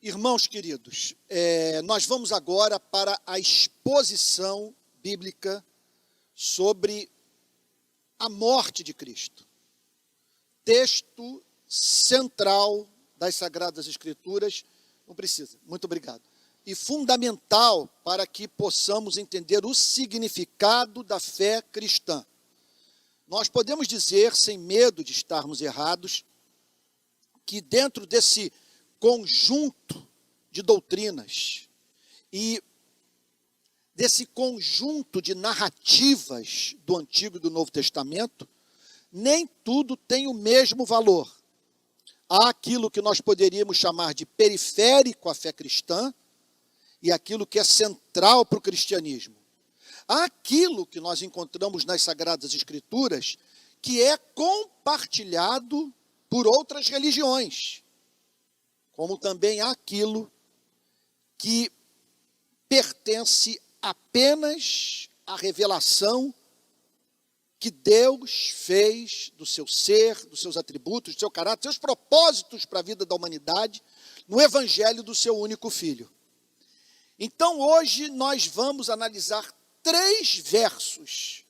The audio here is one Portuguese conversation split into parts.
Irmãos queridos, nós vamos agora para a exposição bíblica sobre a morte de Cristo. Texto central das Sagradas Escrituras, não precisa, muito obrigado. E fundamental para que possamos entender o significado da fé cristã. Nós podemos dizer, sem medo de estarmos errados, que dentro desse conjunto de doutrinas e desse conjunto de narrativas do Antigo e do Novo Testamento, nem tudo tem o mesmo valor. Há aquilo que nós poderíamos chamar de periférico à fé cristã e aquilo que é central para o cristianismo. Há aquilo que nós encontramos nas Sagradas Escrituras que é compartilhado por outras religiões, como também há aquilo que pertence apenas à revelação que Deus fez do seu ser, dos seus atributos, do seu caráter, dos seus propósitos para a vida da humanidade, no Evangelho do seu único Filho. Então, hoje, nós vamos analisar 3 versos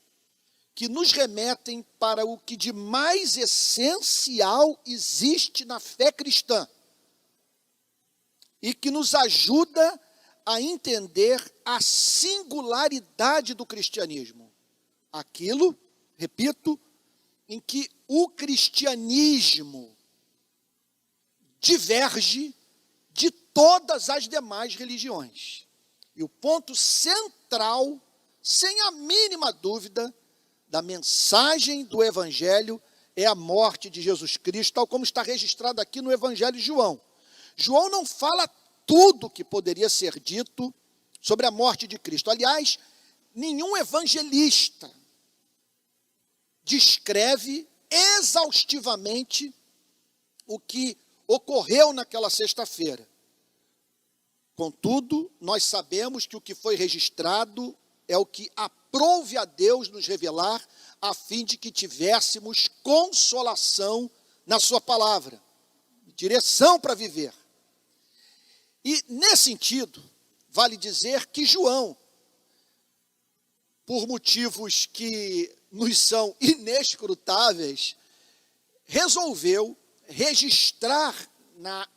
que nos remetem para o que de mais essencial existe na fé cristã e que nos ajuda a entender a singularidade do cristianismo. Aquilo, repito, em que o cristianismo diverge de todas as demais religiões. E o ponto central, sem a mínima dúvida, da mensagem do Evangelho é a morte de Jesus Cristo, tal como está registrado aqui no Evangelho de João. João não fala tudo que poderia ser dito sobre a morte de Cristo. Aliás, nenhum evangelista descreve exaustivamente o que ocorreu naquela sexta-feira. Contudo, nós sabemos que o que foi registrado é o que aprouve a Deus nos revelar, a fim de que tivéssemos consolação na sua palavra, direção para viver. E, nesse sentido, vale dizer que João, por motivos que nos são inescrutáveis, resolveu registrar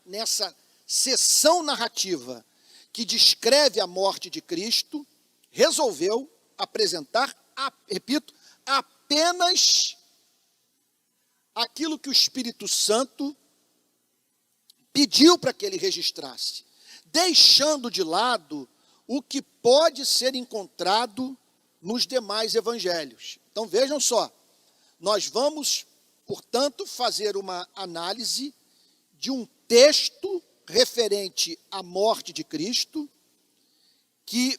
nessa seção narrativa que descreve a morte de Cristo, resolveu apresentar, repito, apenas aquilo que o Espírito Santo pediu para que ele registrasse, deixando de lado o que pode ser encontrado nos demais evangelhos. Então vejam só, nós vamos, portanto, fazer uma análise de um texto referente à morte de Cristo, que,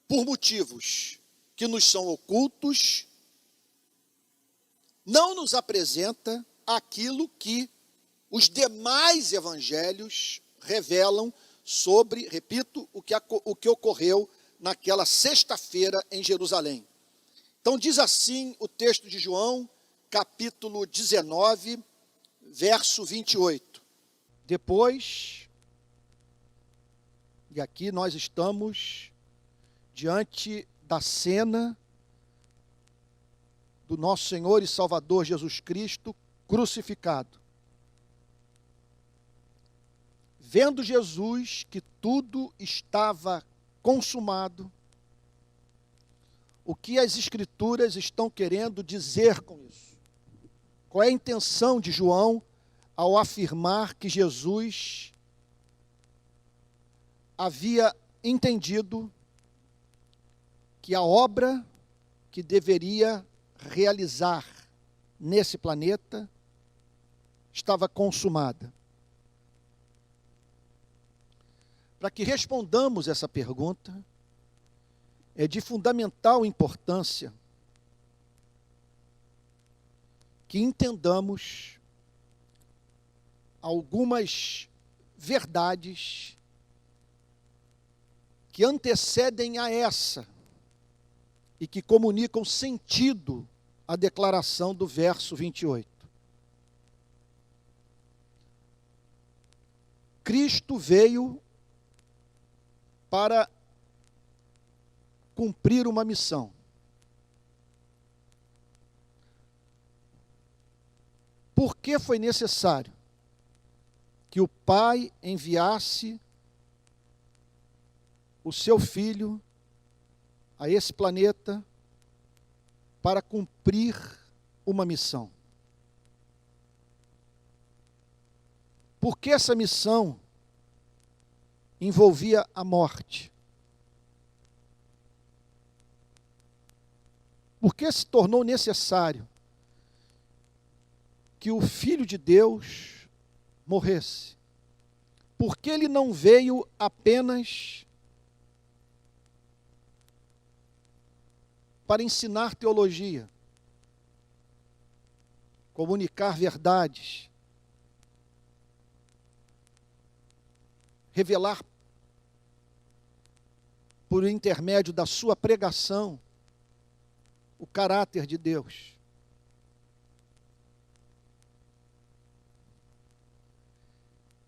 por motivos que nos são ocultos, não nos apresenta aquilo que os demais evangelhos revelam sobre, repito, o que ocorreu naquela sexta-feira em Jerusalém. Então diz assim o texto de João, capítulo 19, verso 28. Depois, e aqui nós estamos diante da cena do nosso Senhor e Salvador Jesus Cristo crucificado. Vendo Jesus que tudo estava consumado, o que as Escrituras estão querendo dizer com isso? Qual é a intenção de João ao afirmar que Jesus havia entendido que a obra que deveria realizar nesse planeta estava consumada? Para que respondamos essa pergunta, é de fundamental importância que entendamos algumas verdades que antecedem a essa e que comunicam sentido à declaração do verso 28. Cristo veio para cumprir uma missão. Por que foi necessário que o Pai enviasse o seu Filho a esse planeta para cumprir uma missão? Porque essa missão envolvia a morte. Porque se tornou necessário que o Filho de Deus morresse. Porque ele não veio apenas para ensinar teologia, comunicar verdades, revelar por intermédio da sua pregação o caráter de Deus.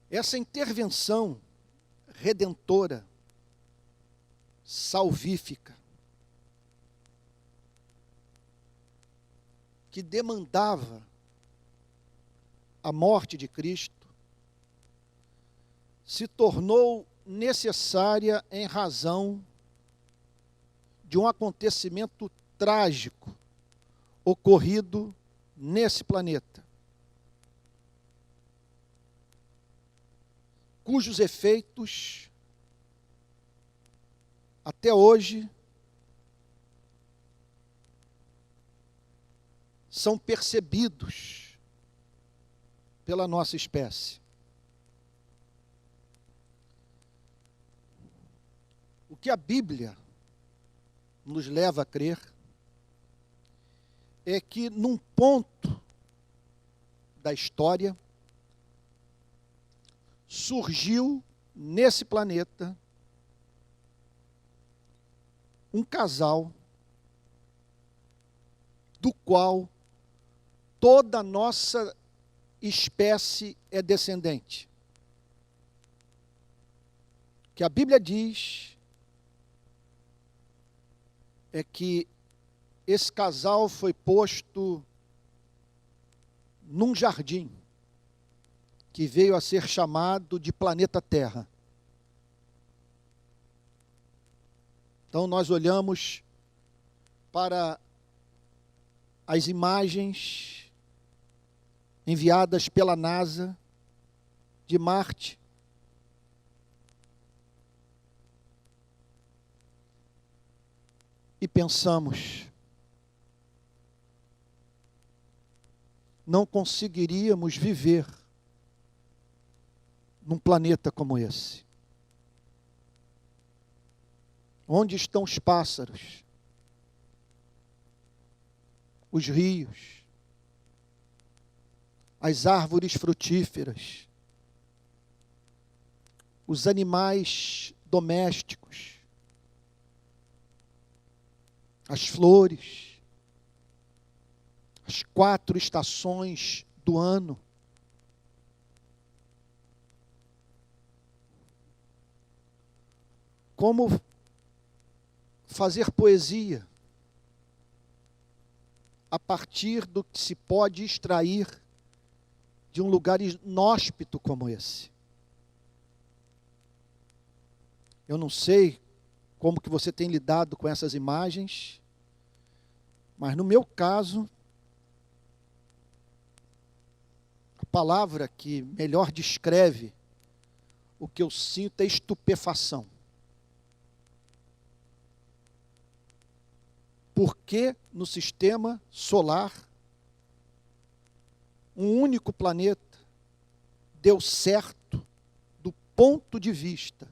Essa intervenção redentora, salvífica, que demandava a morte de Cristo, se tornou necessária em razão de um acontecimento trágico ocorrido nesse planeta, cujos efeitos até hoje são percebidos pela nossa espécie. O que a Bíblia nos leva a crer é que num ponto da história surgiu nesse planeta um casal do qual toda a nossa espécie é descendente. O que a Bíblia diz é que esse casal foi posto num jardim que veio a ser chamado de planeta Terra. Então nós olhamos para as imagens enviadas pela NASA de Marte. E pensamos, não conseguiríamos viver num planeta como esse. Onde estão os pássaros? Os rios? As árvores frutíferas? Os animais domésticos? As flores? As 4 estações do ano? Como fazer poesia a partir do que se pode extrair de um lugar inóspito como esse? Eu não sei como que você tem lidado com essas imagens, mas no meu caso, a palavra que melhor descreve o que eu sinto é estupefação. Porque no sistema solar, um único planeta deu certo do ponto de vista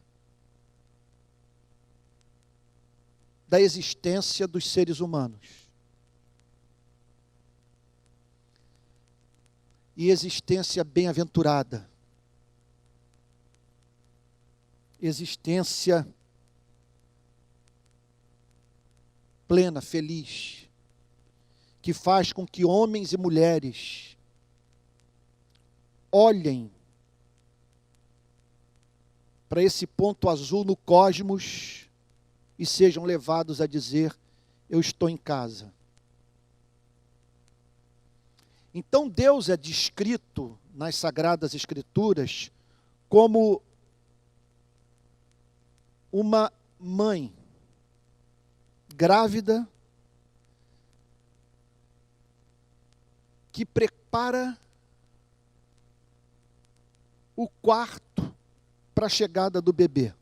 da existência dos seres humanos. E existência bem-aventurada. Existência plena, feliz, que faz com que homens e mulheres olhem para esse ponto azul no cosmos e sejam levados a dizer: eu estou em casa. Então Deus é descrito nas Sagradas Escrituras como uma mãe grávida que prepara o quarto para a chegada do bebê.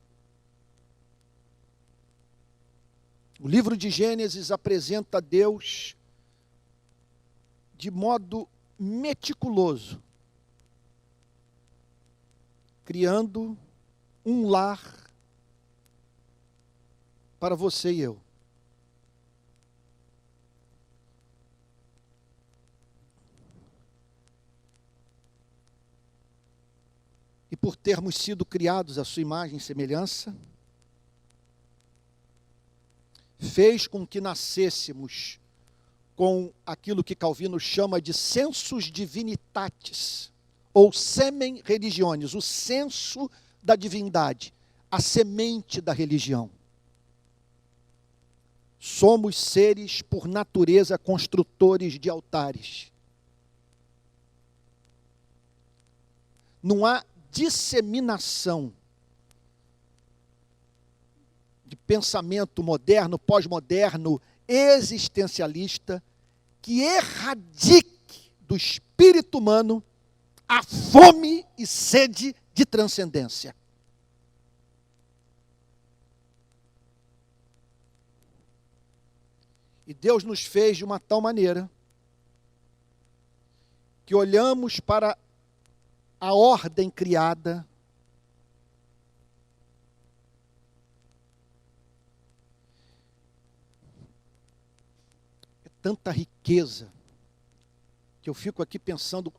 O livro de Gênesis apresenta Deus de modo meticuloso, criando um lar para você e eu. E por termos sido criados à sua imagem e semelhança, fez com que nascêssemos com aquilo que Calvino chama de sensus divinitatis, ou semen religionis, o senso da divindade, a semente da religião. Somos seres, por natureza, construtores de altares. Não há disseminação de pensamento moderno, pós-moderno, existencialista, que erradique do espírito humano a fome e sede de transcendência. E Deus nos fez de uma tal maneira que olhamos para a ordem criada tanta riqueza, que eu fico aqui pensando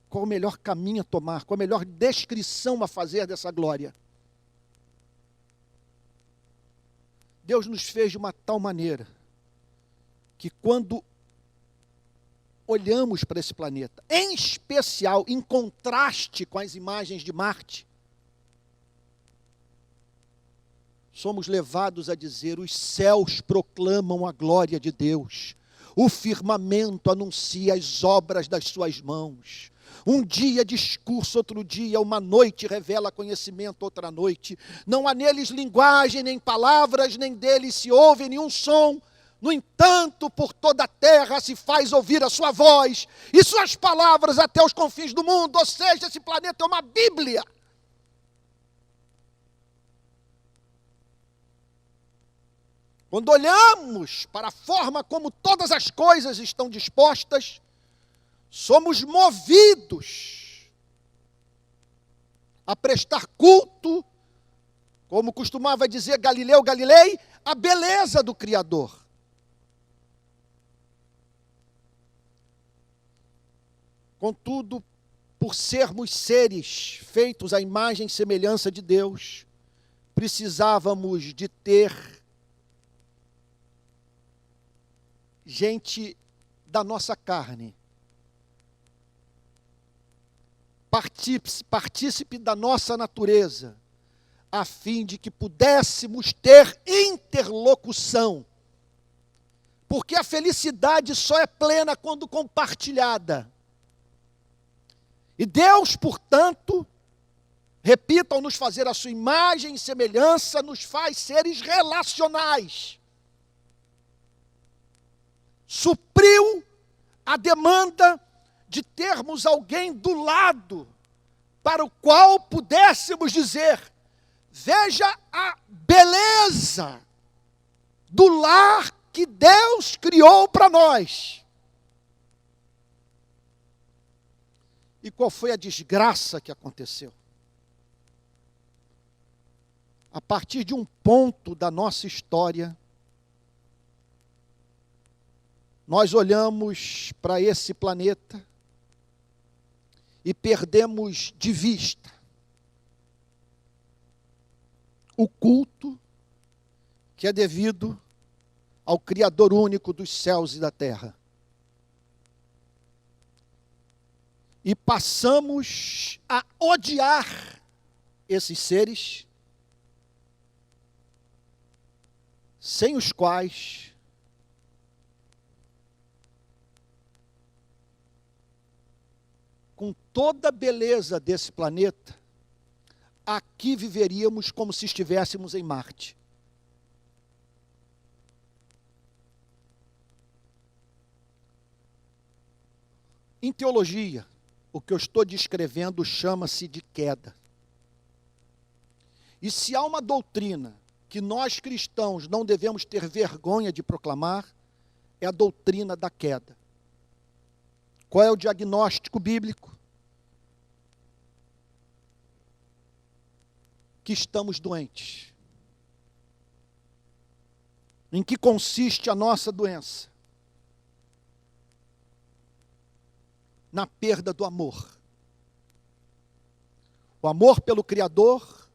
qual o melhor caminho a tomar, qual a melhor descrição a fazer dessa glória. Deus nos fez de uma tal maneira que quando olhamos para esse planeta, em especial em contraste com as imagens de Marte, somos levados a dizer: os céus proclamam a glória de Deus, o firmamento anuncia as obras das suas mãos. Um dia discurso, outro dia, uma noite revela conhecimento, outra noite. Não há neles linguagem, nem palavras, nem deles se ouve nenhum som. No entanto, por toda a terra se faz ouvir a sua voz e suas palavras até os confins do mundo. Ou seja, esse planeta é uma Bíblia. Quando olhamos para a forma como todas as coisas estão dispostas, somos movidos a prestar culto, como costumava dizer Galileu Galilei, à beleza do Criador. Contudo, por sermos seres feitos à imagem e semelhança de Deus, precisávamos de ter gente da nossa carne, partícipe da nossa natureza, a fim de que pudéssemos ter interlocução. Porque a felicidade só é plena quando compartilhada. E Deus, portanto, repito, ao nos fazer a sua imagem e semelhança, nos faz seres relacionais. Supriu a demanda de termos alguém do lado para o qual pudéssemos dizer: veja a beleza do lar que Deus criou para nós. E qual foi a desgraça que aconteceu? A partir de um ponto da nossa história, nós olhamos para esse planeta e perdemos de vista o culto que é devido ao Criador único dos céus e da terra. E passamos a odiar esses seres sem os quais com toda a beleza desse planeta, aqui viveríamos como se estivéssemos em Marte. Em teologia, o que eu estou descrevendo chama-se de queda. E se há uma doutrina que nós cristãos não devemos ter vergonha de proclamar, é a doutrina da queda. Qual é o diagnóstico bíblico? Que estamos doentes. Em que consiste a nossa doença? Na perda do amor. O amor pelo Criador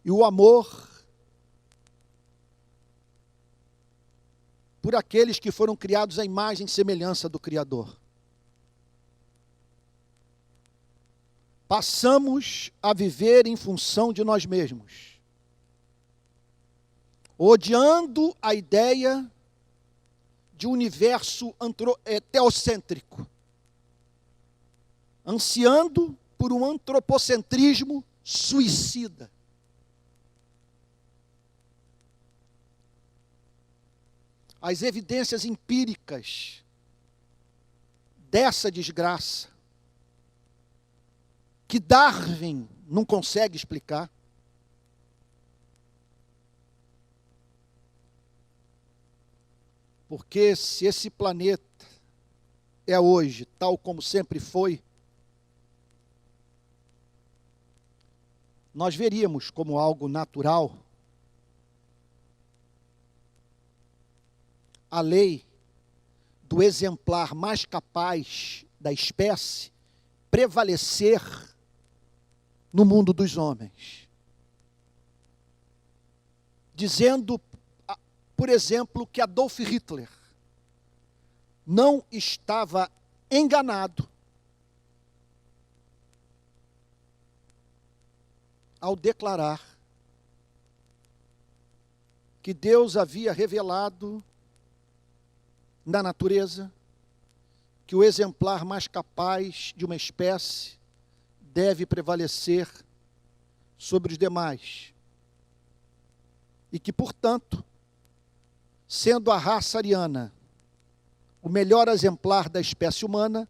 e o amor por aqueles que foram criados à imagem e semelhança do Criador. Passamos a viver em função de nós mesmos, odiando a ideia de um universo teocêntrico, ansiando por um antropocentrismo suicida. As evidências empíricas dessa desgraça, que Darwin não consegue explicar, porque se esse planeta é hoje tal como sempre foi, nós veríamos como algo natural a lei do exemplar mais capaz da espécie prevalecer no mundo dos homens. Dizendo, por exemplo, que Adolf Hitler não estava enganado ao declarar que Deus havia revelado na natureza que o exemplar mais capaz de uma espécie deve prevalecer sobre os demais. E que, portanto, sendo a raça ariana o melhor exemplar da espécie humana,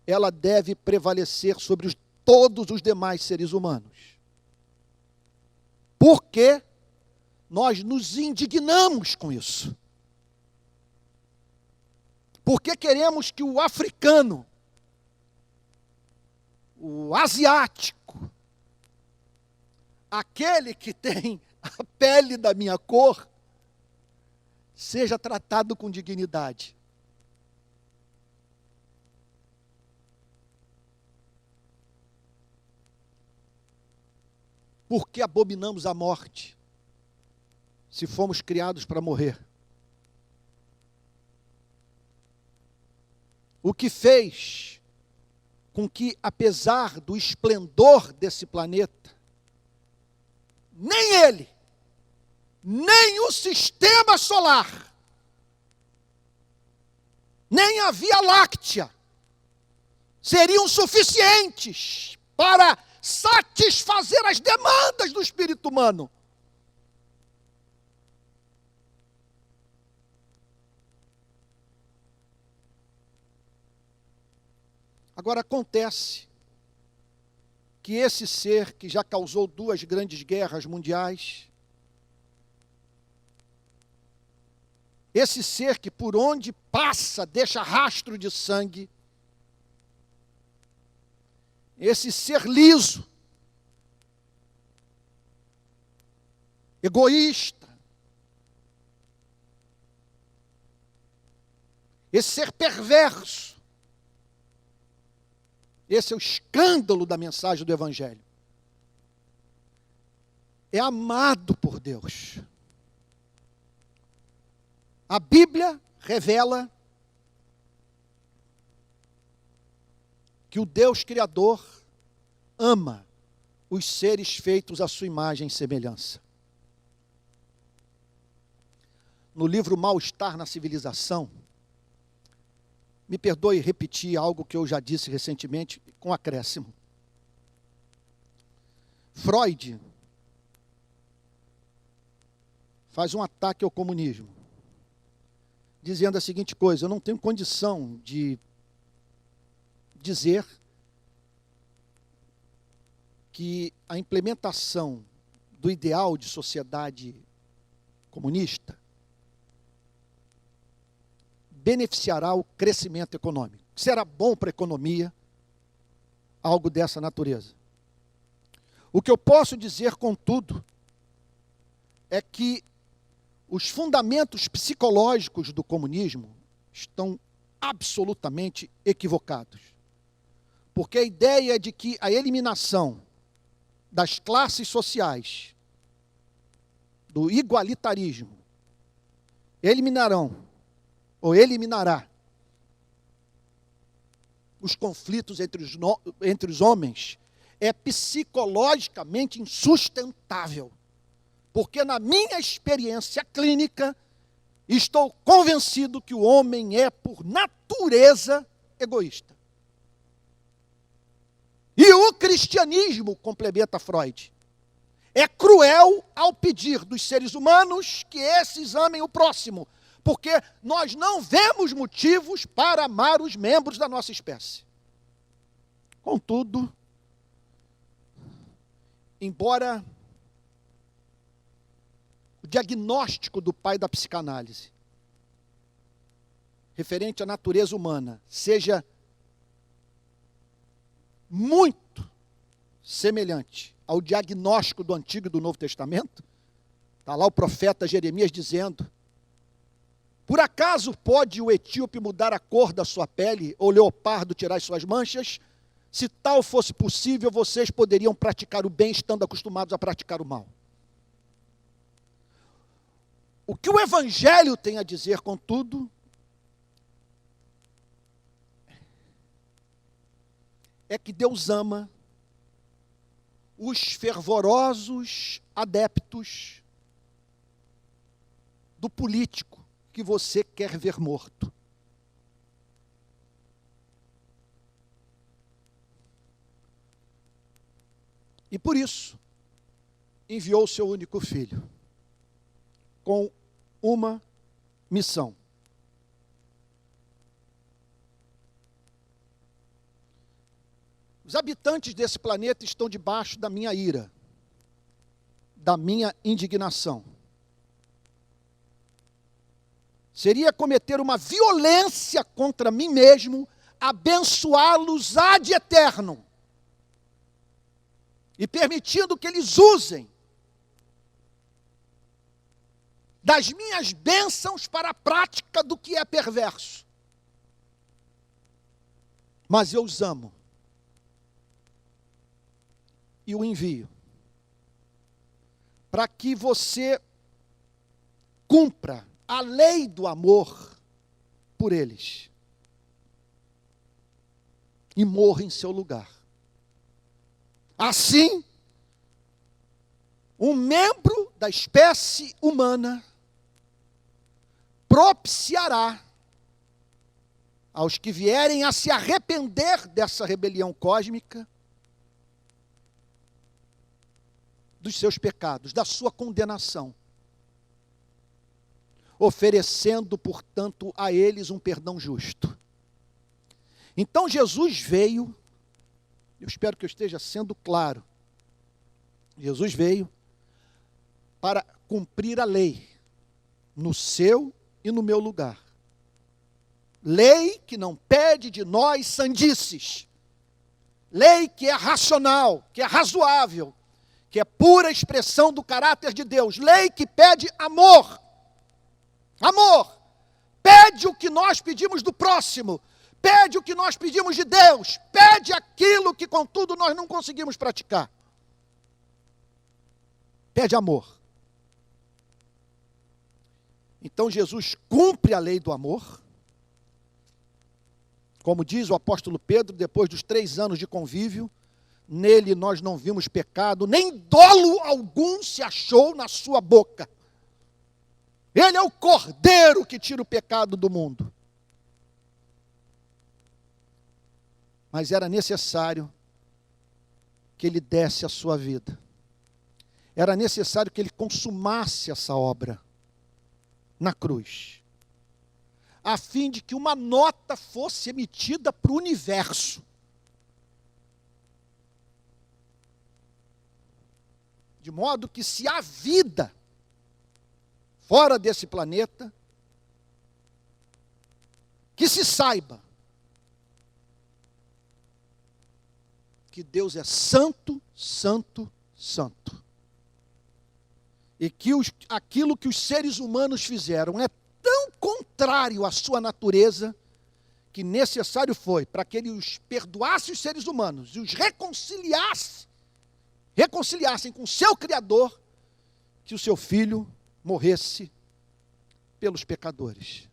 ela deve prevalecer sobre todos os demais seres humanos. Porque nós nos indignamos com isso. Porque queremos que o africano, o asiático, aquele que tem a pele da minha cor, seja tratado com dignidade. Porque abominamos a morte, se fomos criados para morrer. O que fez com que, apesar do esplendor desse planeta, nem ele, nem o sistema solar, nem a Via Láctea seriam suficientes para satisfazer as demandas do espírito humano. Agora acontece que esse ser que já causou 2 grandes guerras mundiais, esse ser que por onde passa deixa rastro de sangue, esse ser liso, egoísta, esse ser perverso, esse é o escândalo da mensagem do Evangelho. É amado por Deus. A Bíblia revela que o Deus Criador ama os seres feitos à sua imagem e semelhança. No livro Mal-Estar na Civilização, me perdoe repetir algo que eu já disse recentemente, com acréscimo. Freud faz um ataque ao comunismo, dizendo a seguinte coisa: eu não tenho condição de dizer que a implementação do ideal de sociedade comunista beneficiará o crescimento econômico. Será bom para a economia algo dessa natureza. O que eu posso dizer, contudo, é que os fundamentos psicológicos do comunismo estão absolutamente equivocados. Porque a ideia de que a eliminação das classes sociais, do igualitarismo, eliminará os conflitos entre os homens, é psicologicamente insustentável. Porque na minha experiência clínica, estou convencido que o homem é, por natureza, egoísta. E o cristianismo, complementa Freud, é cruel ao pedir dos seres humanos que esses amem o próximo, porque nós não vemos motivos para amar os membros da nossa espécie. Contudo, embora o diagnóstico do pai da psicanálise, referente à natureza humana, seja muito semelhante ao diagnóstico do Antigo e do Novo Testamento, está lá o profeta Jeremias dizendo: por acaso pode o etíope mudar a cor da sua pele, ou o leopardo tirar as suas manchas? Se tal fosse possível, vocês poderiam praticar o bem estando acostumados a praticar o mal. O que o Evangelho tem a dizer, contudo, é que Deus ama os fervorosos adeptos do político que você quer ver morto. E por isso, enviou o seu único filho, com uma missão: os habitantes desse planeta estão debaixo da minha ira, da minha indignação. Seria cometer uma violência contra mim mesmo, abençoá-los ad eterno, e permitindo que eles usem das minhas bênçãos para a prática do que é perverso. Mas eu os amo e o envio para que você cumpra a lei do amor por eles e morra em seu lugar. Assim, um membro da espécie humana propiciará aos que vierem a se arrepender dessa rebelião cósmica, dos seus pecados, da sua condenação, oferecendo, portanto, a eles um perdão justo. Então Jesus veio, eu espero que eu esteja sendo claro, Jesus veio para cumprir a lei, no seu e no meu lugar. Lei que não pede de nós sandices, lei que é racional, que é razoável, que é pura expressão do caráter de Deus, lei que pede amor. Amor, pede o que nós pedimos do próximo, pede o que nós pedimos de Deus, pede aquilo que, contudo, nós não conseguimos praticar. Pede amor. Então Jesus cumpre a lei do amor, como diz o apóstolo Pedro, depois dos 3 anos de convívio, nele nós não vimos pecado, nem dolo algum se achou na sua boca. Ele é o Cordeiro que tira o pecado do mundo. Mas era necessário que ele desse a sua vida. Era necessário que ele consumasse essa obra na cruz, a fim de que uma nota fosse emitida para o universo. De modo que, se há vida fora desse planeta, que se saiba que Deus é santo, santo, santo. E que aquilo que os seres humanos fizeram é tão contrário à sua natureza, que necessário foi para que ele os perdoasse, os seres humanos, e os reconciliassem com o seu Criador, que o seu Filho morresse pelos pecadores.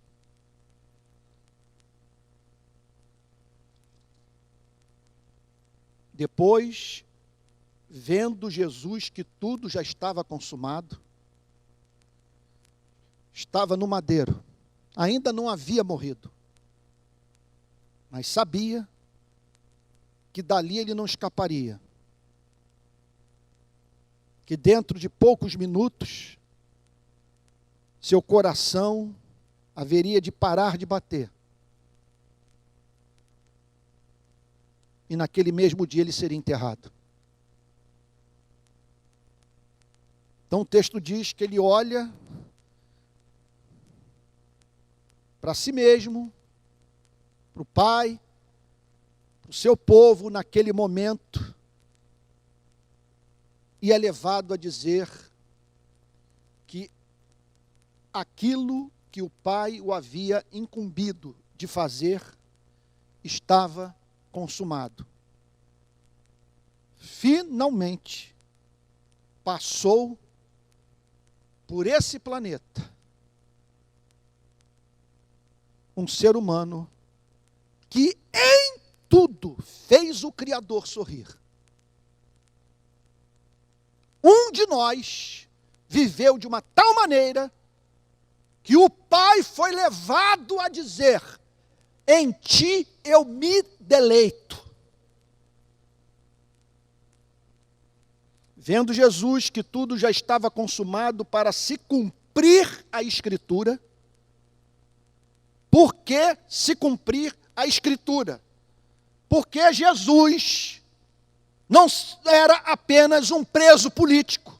Depois, vendo Jesus que tudo já estava consumado, estava no madeiro, ainda não havia morrido, mas sabia que dali ele não escaparia, que dentro de poucos minutos, seu coração haveria de parar de bater, e naquele mesmo dia ele seria enterrado. Então o texto diz que ele olha para si mesmo, para o Pai, para o seu povo naquele momento, e é levado a dizer que aquilo que o Pai o havia incumbido de fazer estava consumado. Finalmente passou por esse planeta um ser humano que em tudo fez o Criador sorrir. Um de nós viveu de uma tal maneira que o Pai foi levado a dizer: em ti eu me deleito. Vendo Jesus que tudo já estava consumado para se cumprir a Escritura. Por que se cumprir a Escritura? Porque Jesus não era apenas um preso político,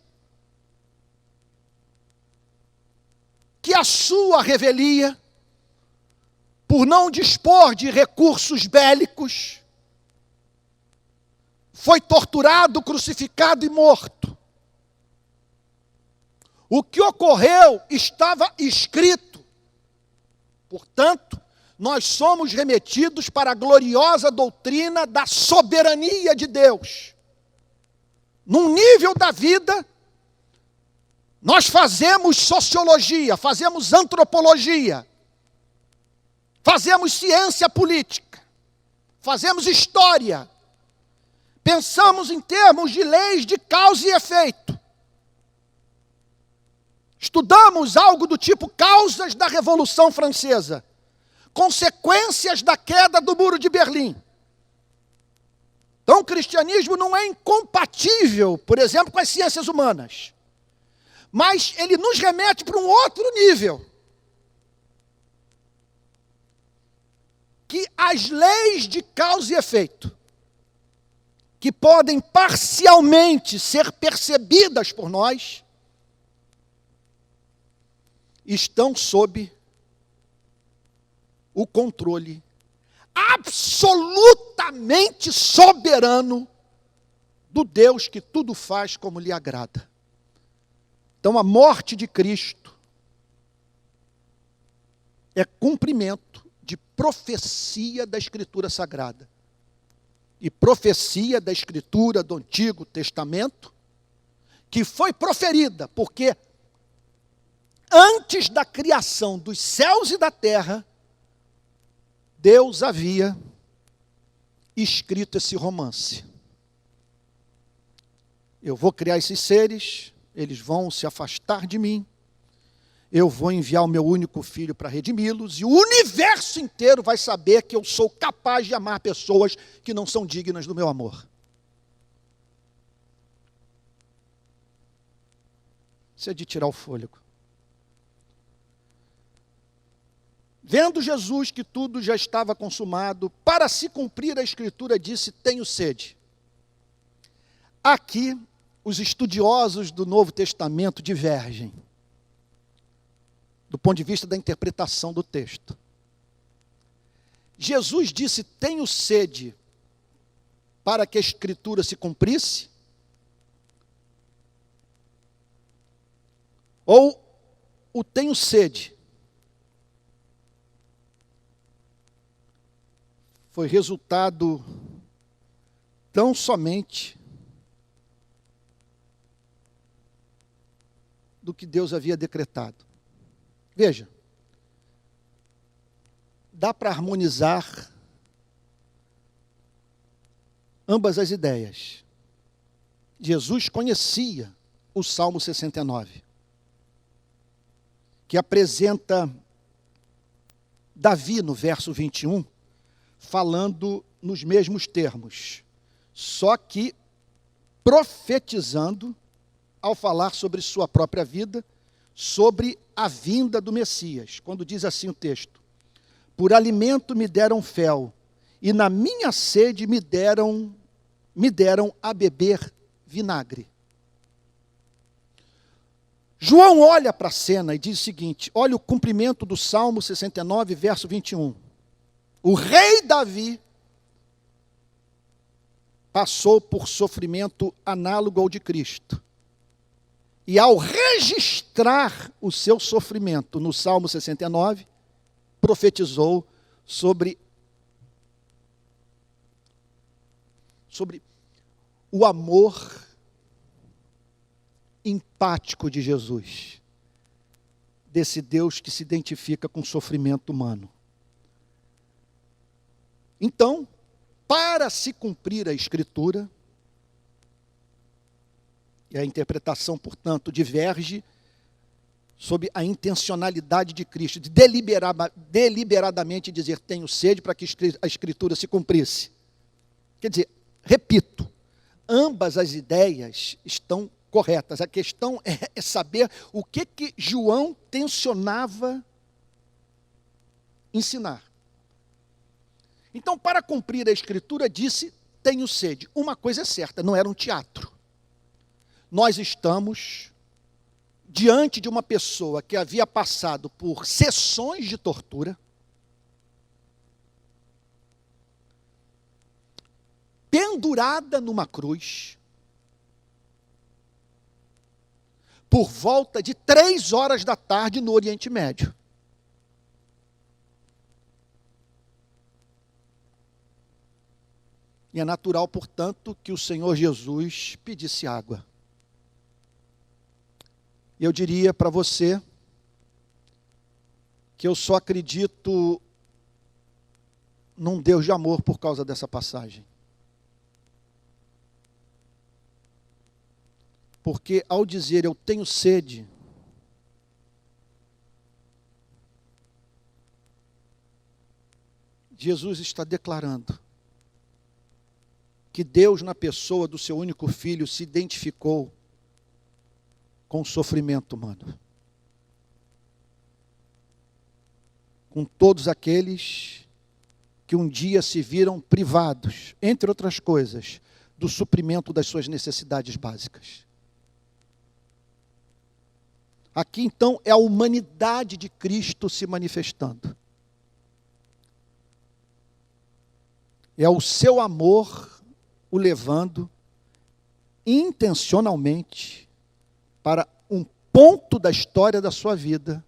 que a sua revelia, por não dispor de recursos bélicos, foi torturado, crucificado e morto. O que ocorreu estava escrito. Portanto, nós somos remetidos para a gloriosa doutrina da soberania de Deus. Num nível da vida, nós fazemos sociologia, fazemos antropologia, fazemos ciência política, fazemos história, pensamos em termos de leis de causa e efeito. Estudamos algo do tipo causas da Revolução Francesa, consequências da queda do Muro de Berlim. Então o cristianismo não é incompatível, por exemplo, com as ciências humanas, mas ele nos remete para um outro nível. Que as leis de causa e efeito, que podem parcialmente ser percebidas por nós, estão sob o controle absolutamente soberano do Deus que tudo faz como lhe agrada. Então a morte de Cristo é cumprimento de profecia da Escritura Sagrada. E profecia da Escritura do Antigo Testamento, que foi proferida, porque antes da criação dos céus e da terra, Deus havia escrito esse romance. eu vou criar esses seres, eles vão se afastar de mim, eu vou enviar o meu único filho para redimi-los, e o universo inteiro vai saber que eu sou capaz de amar pessoas que não são dignas do meu amor. Isso é de tirar o fôlego. Vendo Jesus que tudo já estava consumado, para se cumprir a Escritura, disse: tenho sede. Aqui, os estudiosos do Novo Testamento divergem, do ponto de vista da interpretação do texto. Jesus disse: tenho sede, para que a Escritura se cumprisse? Ou o tenho sede foi resultado tão somente do que Deus havia decretado? Veja, dá para harmonizar ambas as ideias. Jesus conhecia o Salmo 69, que apresenta Davi no verso 21, falando nos mesmos termos, só que profetizando, ao falar sobre sua própria vida, sobre a vinda do Messias, quando diz assim o texto: por alimento me deram fel, e na minha sede me deram a beber vinagre. João olha para a cena e diz o seguinte: olha o cumprimento do Salmo 69, verso 21. O rei Davi passou por sofrimento análogo ao de Cristo. E ao registrar o seu sofrimento no Salmo 69, profetizou sobre o amor empático de Jesus, desse Deus que se identifica com o sofrimento humano. Então, para se cumprir a Escritura, e a interpretação, portanto, diverge sobre a intencionalidade de Cristo, de deliberadamente dizer: tenho sede, para que a Escritura se cumprisse. Quer dizer, repito, ambas as ideias estão corretas. A questão é saber o que João tensionava ensinar. Então, para cumprir a Escritura, disse: tenho sede. Uma coisa é certa, não era um teatro. Nós estamos diante de uma pessoa que havia passado por sessões de tortura, pendurada numa cruz, por volta de 3 horas da tarde no Oriente Médio. E é natural, portanto, que o Senhor Jesus pedisse água. E eu diria para você que eu só acredito num Deus de amor por causa dessa passagem. Porque ao dizer eu tenho sede, Jesus está declarando que Deus, na pessoa do seu único filho, se identificou com o sofrimento humano. Com todos aqueles que um dia se viram privados, entre outras coisas, do suprimento das suas necessidades básicas. Aqui, então, é a humanidade de Cristo se manifestando. É o seu amor o levando intencionalmente para um ponto da história da sua vida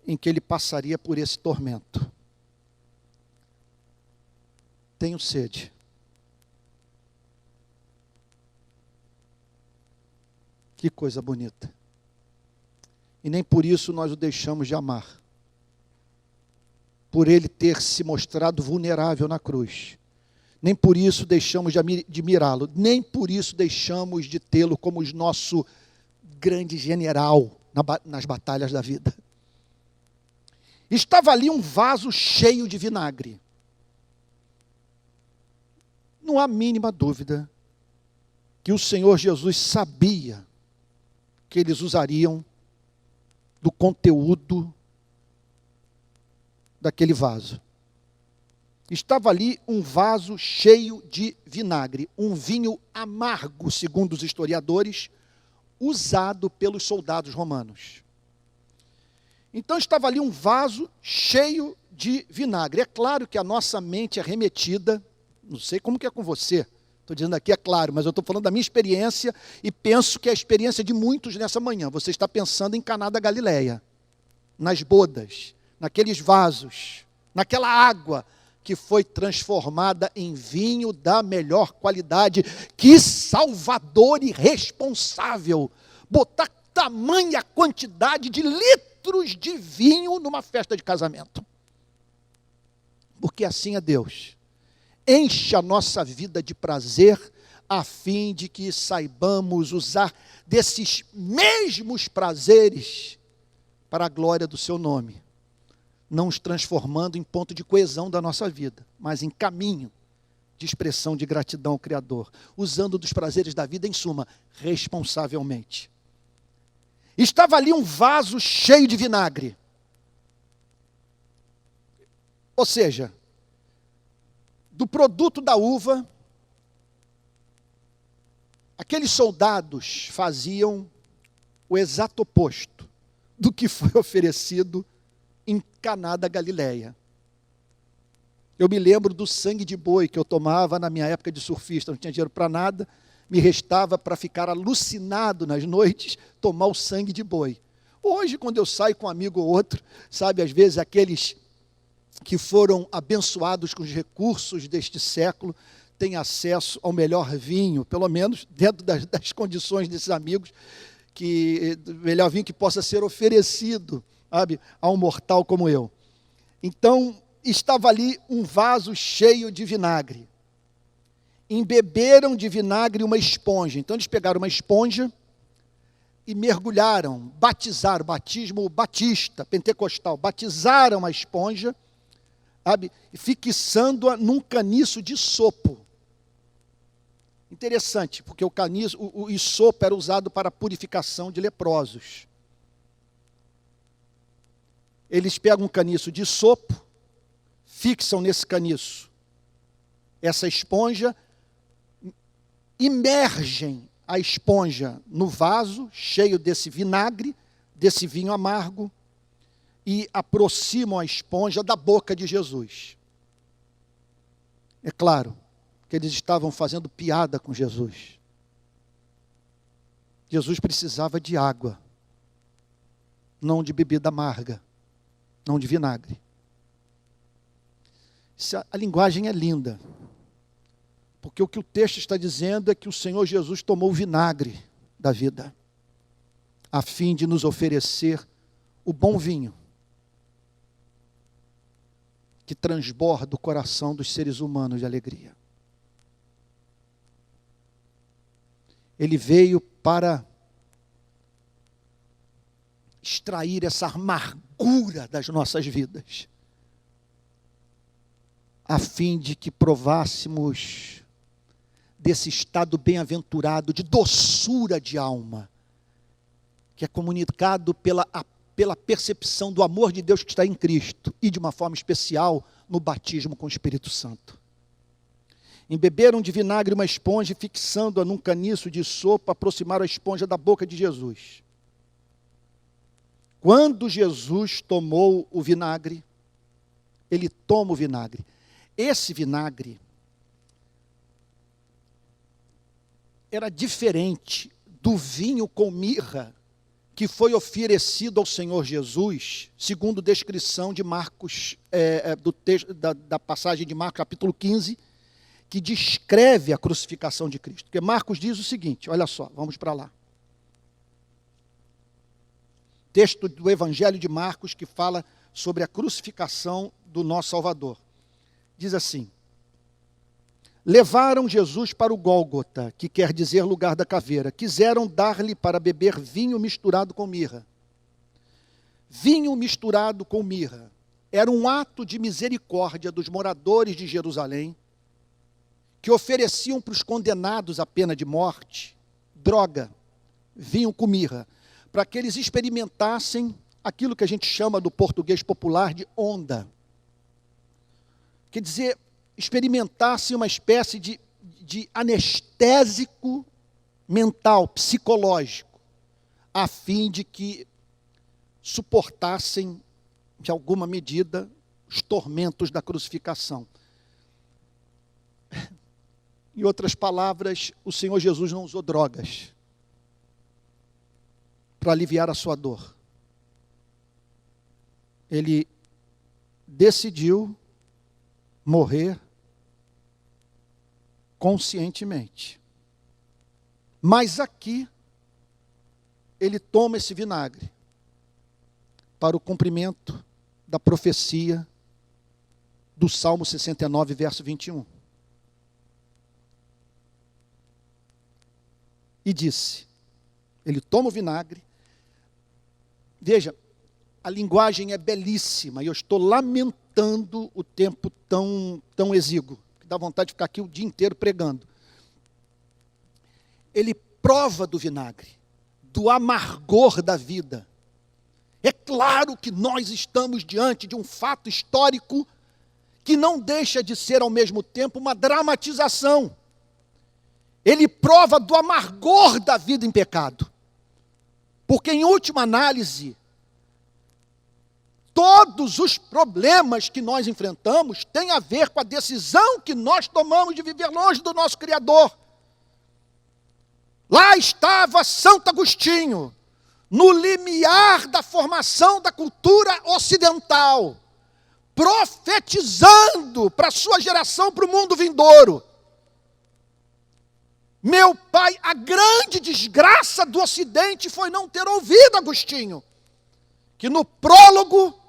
em que ele passaria por esse tormento. Tenho sede. Que coisa bonita. E nem por isso nós o deixamos de amar. Por ele ter se mostrado vulnerável na cruz, nem por isso deixamos de admirá-lo, nem por isso deixamos de tê-lo como nosso grande general nas batalhas da vida. Estava ali um vaso cheio de vinagre. Não há mínima dúvida que o Senhor Jesus sabia que eles usariam do conteúdo daquele vaso. Estava ali um vaso cheio de vinagre, um vinho amargo, segundo os historiadores, usado pelos soldados romanos. Então estava ali um vaso cheio de vinagre. É claro que a nossa mente é remetida, não sei como que é com você, estou dizendo aqui é claro, mas eu estou falando da minha experiência e penso que é a experiência de muitos nessa manhã. Você está pensando em Caná da Galileia, nas bodas, naqueles vasos, naquela água que foi transformada em vinho da melhor qualidade. Que salvador irresponsável botar tamanha quantidade de litros de vinho numa festa de casamento. Porque assim é Deus. Enche a nossa vida de prazer, a fim de que saibamos usar desses mesmos prazeres para a glória do seu nome, não os transformando em ponto de coesão da nossa vida, mas em caminho de expressão de gratidão ao Criador, usando dos prazeres da vida, em suma, responsavelmente. Estava ali um vaso cheio de vinagre. Ou seja, do produto da uva, aqueles soldados faziam o exato oposto do que foi oferecido em Caná da Galileia. Eu me lembro do sangue de boi que eu tomava na minha época de surfista, não tinha dinheiro para nada, me restava para ficar alucinado nas noites, tomar o sangue de boi. Hoje, quando eu saio com um amigo ou outro, sabe, às vezes aqueles que foram abençoados com os recursos deste século, têm acesso ao melhor vinho, pelo menos dentro das condições desses amigos, melhor vinho que possa ser oferecido, sabe, a um mortal como eu. Então, estava ali um vaso cheio de vinagre. Embeberam de vinagre uma esponja. Então, eles pegaram uma esponja e mergulharam, batizaram, batismo batista, pentecostal, batizaram a esponja, sabe, fixando-a num caniço de isopo. Interessante, porque o isopo era usado para a purificação de leprosos. Eles pegam um caniço de isopo, fixam nesse caniço essa esponja, imergem a esponja no vaso cheio desse vinagre, desse vinho amargo, e aproximam a esponja da boca de Jesus. É claro que eles estavam fazendo piada com Jesus. Jesus precisava de água, não de bebida amarga, não de vinagre. A linguagem é linda, porque o que o texto está dizendo é que o Senhor Jesus tomou o vinagre da vida, a fim de nos oferecer o bom vinho, que transborda o coração dos seres humanos de alegria. Ele veio para extrair essa amargura das nossas vidas, a fim de que provássemos desse estado bem-aventurado de doçura de alma, que é comunicado pela percepção do amor de Deus que está em Cristo, e de uma forma especial no batismo com o Espírito Santo. Embeberam de vinagre uma esponja, fixando-a num caniço de sopa, aproximaram a esponja da boca de Jesus. Quando Jesus tomou o vinagre, ele toma o vinagre. Esse vinagre era diferente do vinho com mirra que foi oferecido ao Senhor Jesus, segundo descrição de Marcos, do texto, da passagem de Marcos, capítulo 15, que descreve a crucificação de Cristo. Porque Marcos diz o seguinte, olha só, vamos para lá. Texto do Evangelho de Marcos que fala sobre a crucificação do nosso Salvador. Diz assim: Levaram Jesus para o Gólgota, que quer dizer lugar da caveira. Quiseram dar-lhe para beber vinho misturado com mirra. Vinho misturado com mirra era um ato de misericórdia dos moradores de Jerusalém, que ofereciam para os condenados à pena de morte droga, vinho com mirra, para que eles experimentassem aquilo que a gente chama do português popular de onda. Quer dizer, experimentassem uma espécie de anestésico mental, psicológico, a fim de que suportassem, de alguma medida, os tormentos da crucificação. Em outras palavras, o Senhor Jesus não usou drogas para aliviar a sua dor. Ele decidiu morrer conscientemente. Mas aqui, ele toma esse vinagre para o cumprimento da profecia do Salmo 69, verso 21. E disse, ele toma o vinagre, veja, a linguagem é belíssima, e eu estou lamentando o tempo tão exíguo, que dá vontade de ficar aqui o dia inteiro pregando. Ele prova do vinagre, do amargor da vida. É claro que nós estamos diante de um fato histórico que não deixa de ser, ao mesmo tempo, uma dramatização. Ele prova do amargor da vida em pecado. Porque, em última análise, todos os problemas que nós enfrentamos têm a ver com a decisão que nós tomamos de viver longe do nosso Criador. Lá estava Santo Agostinho, no limiar da formação da cultura ocidental, profetizando para a sua geração, para o mundo vindouro. Meu pai, a grande desgraça do Ocidente foi não ter ouvido Agostinho, que no prólogo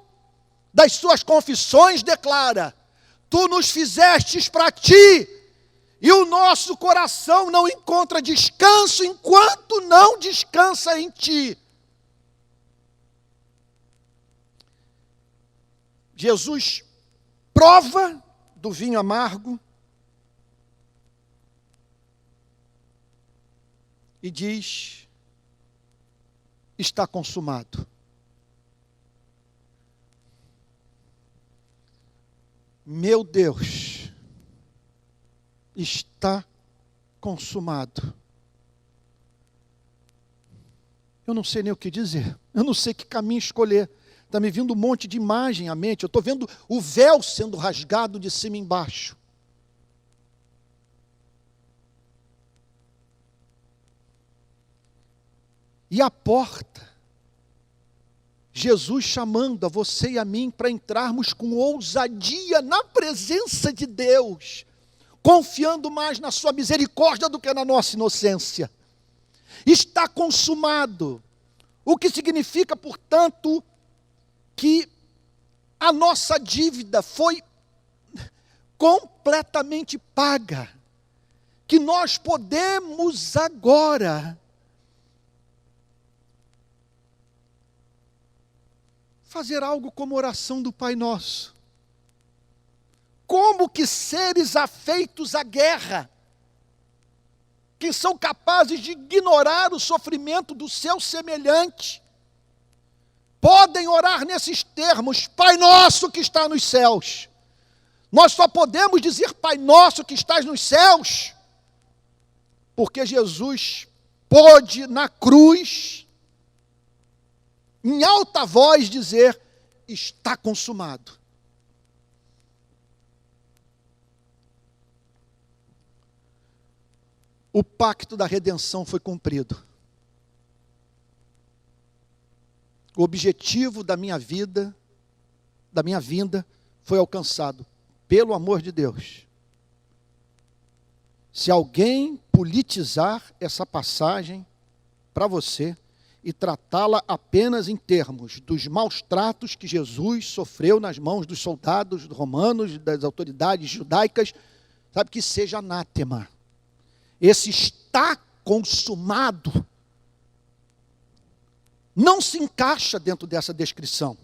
das suas confissões declara: tu nos fizestes para ti, e o nosso coração não encontra descanso enquanto não descansa em ti. Jesus prova do vinho amargo e diz, está consumado. Meu Deus, está consumado. Eu não sei nem o que dizer, eu não sei que caminho escolher. Está me vindo um monte de imagem à mente, eu estou vendo o véu sendo rasgado de cima e embaixo. E a porta, Jesus chamando a você e a mim para entrarmos com ousadia na presença de Deus, confiando mais na sua misericórdia do que na nossa inocência. Está consumado, o que significa, portanto, que a nossa dívida foi completamente paga, que nós podemos agora fazer algo como oração do Pai Nosso. Como que seres afeitos à guerra, que são capazes de ignorar o sofrimento do seu semelhante, podem orar nesses termos: Pai Nosso que está nos céus. Nós só podemos dizer Pai Nosso que estás nos céus, porque Jesus pôde na cruz, em alta voz, dizer: está consumado. O pacto da redenção foi cumprido. O objetivo da minha vida, da minha vinda, foi alcançado, pelo amor de Deus. Se alguém politizar essa passagem para você e tratá-la apenas em termos dos maus tratos que Jesus sofreu nas mãos dos soldados romanos, das autoridades judaicas, sabe, que seja anátema. Esse está consumado não se encaixa dentro dessa descrição.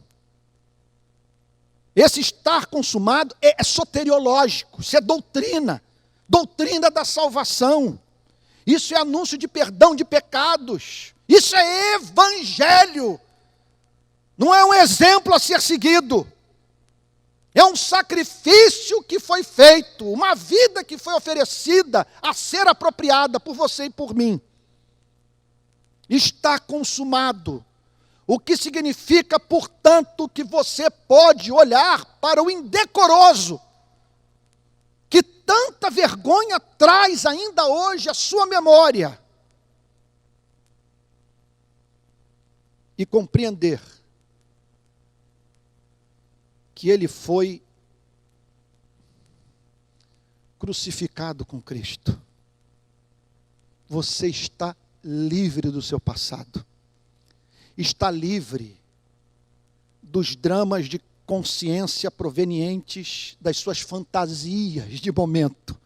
Esse estar consumado é soteriológico, isso é doutrina, doutrina da salvação. Isso é anúncio de perdão de pecados. Isso é evangelho. Não é um exemplo a ser seguido. É um sacrifício que foi feito, uma vida que foi oferecida a ser apropriada por você e por mim. Está consumado. O que significa, portanto, que você pode olhar para o indecoroso, que tanta vergonha traz ainda hoje à sua memória, e compreender que ele foi crucificado com Cristo. Você está livre do seu passado. Está livre dos dramas de consciência provenientes das suas fantasias de momento,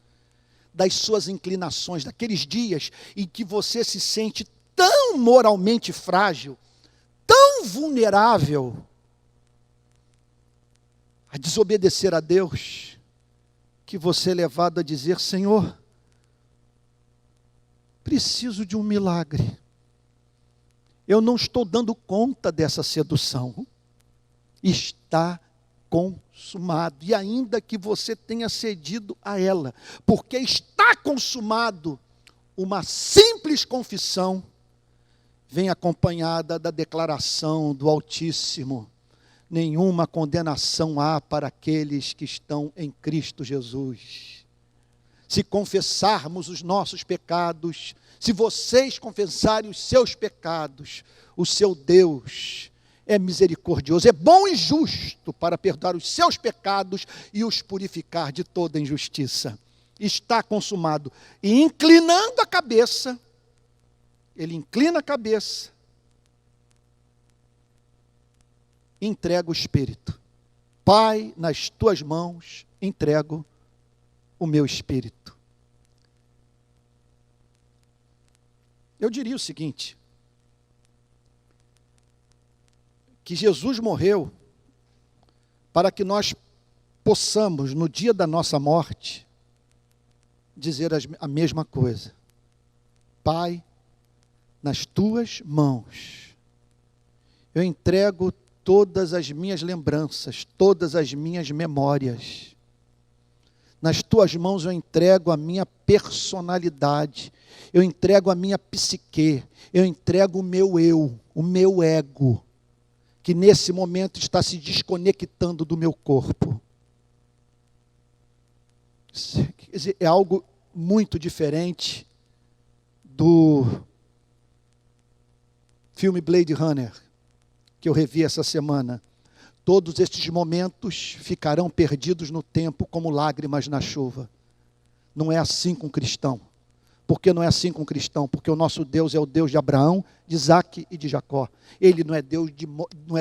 das suas inclinações, daqueles dias em que você se sente tão moralmente frágil, tão vulnerável a desobedecer a Deus, que você é levado a dizer: Senhor, preciso de um milagre. Eu não estou dando conta dessa sedução. Está consumado. E ainda que você tenha cedido a ela, porque está consumado, uma simples confissão vem acompanhada da declaração do Altíssimo: nenhuma condenação há para aqueles que estão em Cristo Jesus. Se confessarmos os nossos pecados, se vocês confessarem os seus pecados, o seu Deus é misericordioso, é bom e justo para perdoar os seus pecados e os purificar de toda injustiça. Está consumado. E inclinando a cabeça, ele inclina a cabeça, entrega o Espírito. Pai, nas tuas mãos entrego o meu espírito. Eu diria o seguinte: que Jesus morreu para que nós possamos, no dia da nossa morte, dizer a mesma coisa. Pai, nas tuas mãos eu entrego todas as minhas lembranças, todas as minhas memórias. Nas tuas mãos eu entrego a minha personalidade, eu entrego a minha psique, eu entrego o meu eu, o meu ego, que nesse momento está se desconectando do meu corpo. Quer dizer, é algo muito diferente do filme Blade Runner, que eu revi essa semana. Todos estes momentos ficarão perdidos no tempo como lágrimas na chuva. Não é assim com o cristão. Por que não é assim com o cristão? Porque o nosso Deus é o Deus de Abraão, de Isaque e de Jacó. Ele não é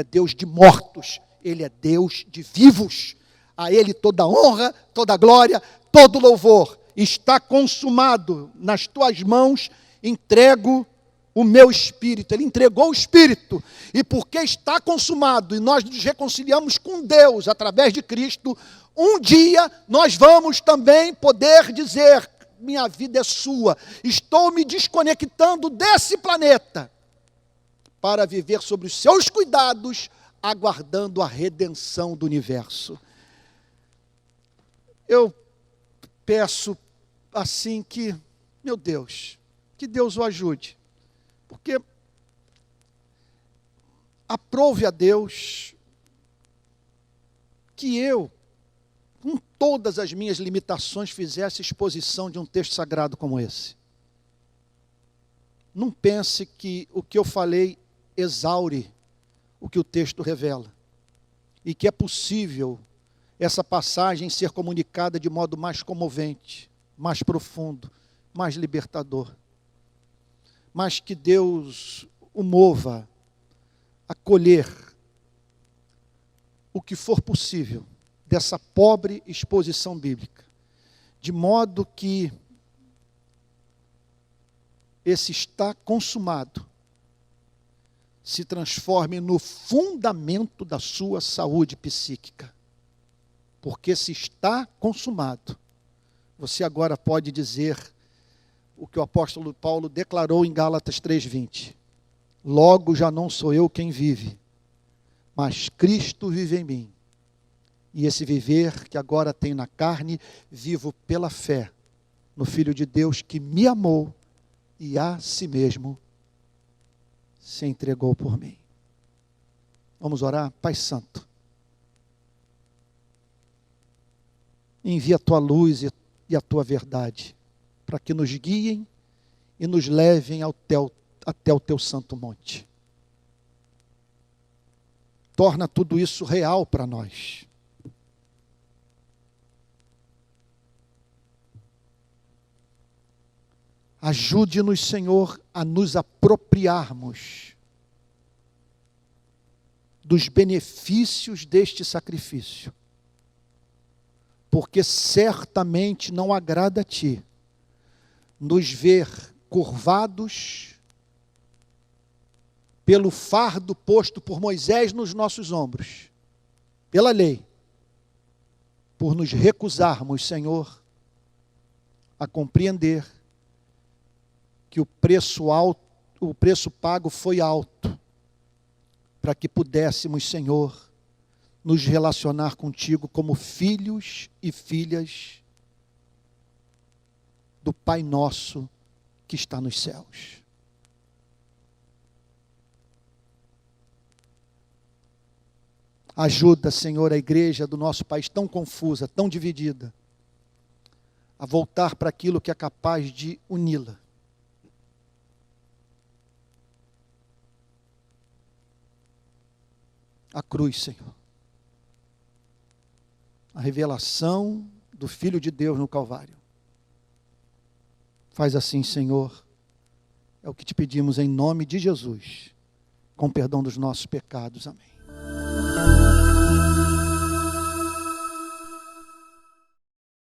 Deus de mortos, Ele é Deus de vivos. A Ele toda honra, toda glória, todo louvor. Está consumado, nas tuas mãos entrego o meu espírito. Ele entregou o espírito, e porque está consumado, e nós nos reconciliamos com Deus através de Cristo, um dia nós vamos também poder dizer: minha vida é sua, estou me desconectando desse planeta, para viver sobre os seus cuidados, aguardando a redenção do universo. Eu peço assim que, meu Deus, que Deus o ajude, porque aprove a Deus que eu, com todas as minhas limitações, fizesse exposição de um texto sagrado como esse. Não pense que o que eu falei exaure o que o texto revela, e que é possível essa passagem ser comunicada de modo mais comovente, mais profundo, mais libertador. Mas que Deus o mova a colher o que for possível dessa pobre exposição bíblica, de modo que esse está consumado se transforme no fundamento da sua saúde psíquica. Porque se está consumado, você agora pode dizer o que o apóstolo Paulo declarou em Gálatas 3:20. Logo já não sou eu quem vive, mas Cristo vive em mim. E esse viver que agora tenho na carne, vivo pela fé no Filho de Deus que me amou e a si mesmo se entregou por mim. Vamos orar? Pai Santo, envia a tua luz e a tua verdade, para que nos guiem e nos levem até o teu santo monte. Torna tudo isso real para nós. Ajude-nos, Senhor, a nos apropriarmos dos benefícios deste sacrifício, porque certamente não agrada a Ti nos ver curvados pelo fardo posto por Moisés nos nossos ombros, pela lei, por nos recusarmos, Senhor, a compreender que o preço pago foi alto, para que pudéssemos, Senhor, nos relacionar contigo como filhos e filhas do Pai nosso que está nos céus. Ajuda, Senhor, a igreja do nosso país tão confusa, tão dividida, a voltar para aquilo que é capaz de uni-la. A cruz, Senhor. A revelação do Filho de Deus no Calvário. Faz assim, Senhor. É o que te pedimos em nome de Jesus. Com perdão dos nossos pecados. Amém.